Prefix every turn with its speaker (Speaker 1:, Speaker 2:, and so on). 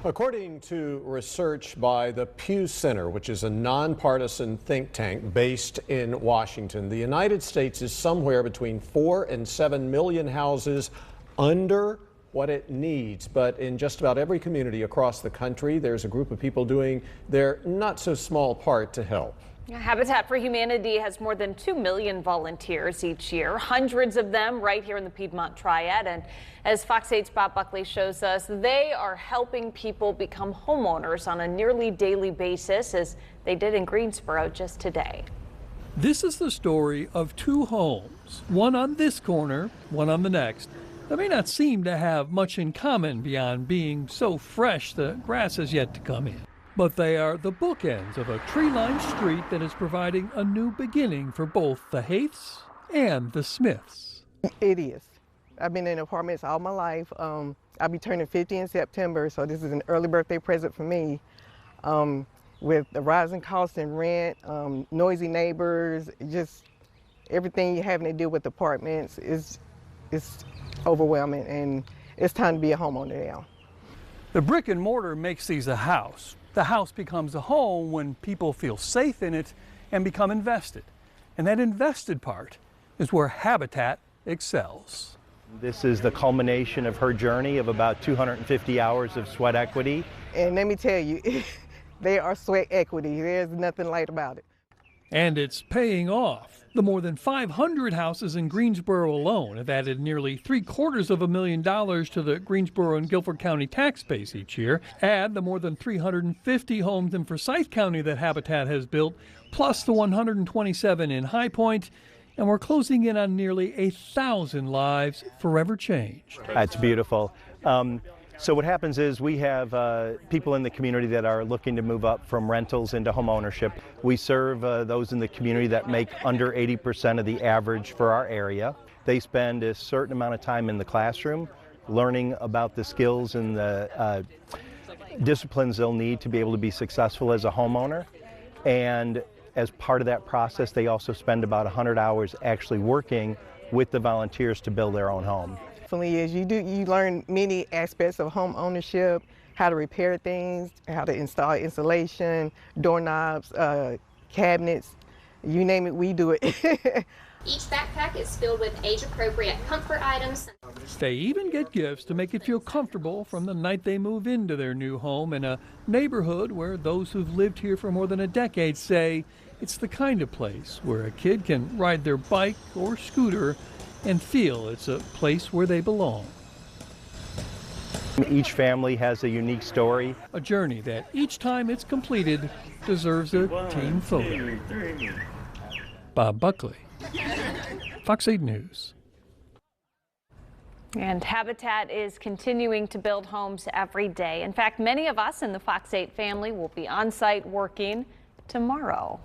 Speaker 1: According to research by the Pew Center, which is a nonpartisan think tank based in Washington, the United States is somewhere between 4 and 7 million houses under what it needs. But in just about every community across the country, there's a group of people doing their not so small part to help.
Speaker 2: Habitat for Humanity has more than 2 million volunteers each year, hundreds of them right here in the Piedmont Triad. And as Fox 8's Bob Buckley shows us, they are helping people become homeowners on a nearly daily basis, as they did in Greensboro just today.
Speaker 3: This is the story of two homes, one on this corner, one on the next. They may not seem to have much in common beyond being so fresh the grass has yet to come in. But they are the bookends of a tree-lined street that is providing a new beginning for both the Haiths and the Smiths.
Speaker 4: It is. I've been in apartments all my life. I'll be turning 50 in September, so this is an early birthday present for me. With the rising costs and rent, noisy neighbors, just everything you're having to deal with apartments is overwhelming, and it's time to be a homeowner now.
Speaker 3: The brick and mortar makes these a house. The house becomes a home when people feel safe in it and become invested. And that invested part is where Habitat excels.
Speaker 5: This is the culmination of her journey of about 250 hours of sweat equity.
Speaker 4: And let me tell you, they are sweat equity. There's nothing light about it.
Speaker 3: And it's paying off. The more than 500 houses in Greensboro alone have added nearly $750,000 to the Greensboro and Guilford County tax base each year. Add the more than 350 homes in Forsyth County that Habitat has built, plus the 127 in High Point, and we're closing in on nearly 1,000 lives forever changed.
Speaker 5: That's beautiful. So what happens is we have people in the community that are looking to move up from rentals into home ownership. We serve those in the community that make under 80% of the average for our area. They spend a certain amount of time in the classroom learning about the skills and the disciplines they'll need to be able to be successful as a homeowner. And as part of that process, they also spend about 100 hours actually working with the volunteers to build their own home.
Speaker 4: Is you learn many aspects of home ownership, how to repair things, how to install insulation, doorknobs, cabinets, you name it, we do it.
Speaker 6: Each backpack is filled with age-appropriate comfort items.
Speaker 3: They even get gifts to make it feel comfortable from the night they move into their new home in a neighborhood where those who've lived here for more than a decade say it's the kind of place where a kid can ride their bike or scooter and feel it's a place where they belong.
Speaker 5: Each family has a unique story.
Speaker 3: A journey that each time it's completed deserves a team photo. Bob Buckley, Fox 8 News.
Speaker 2: And Habitat is continuing to build homes every day. In fact, many of us in the Fox 8 family will be on site working tomorrow.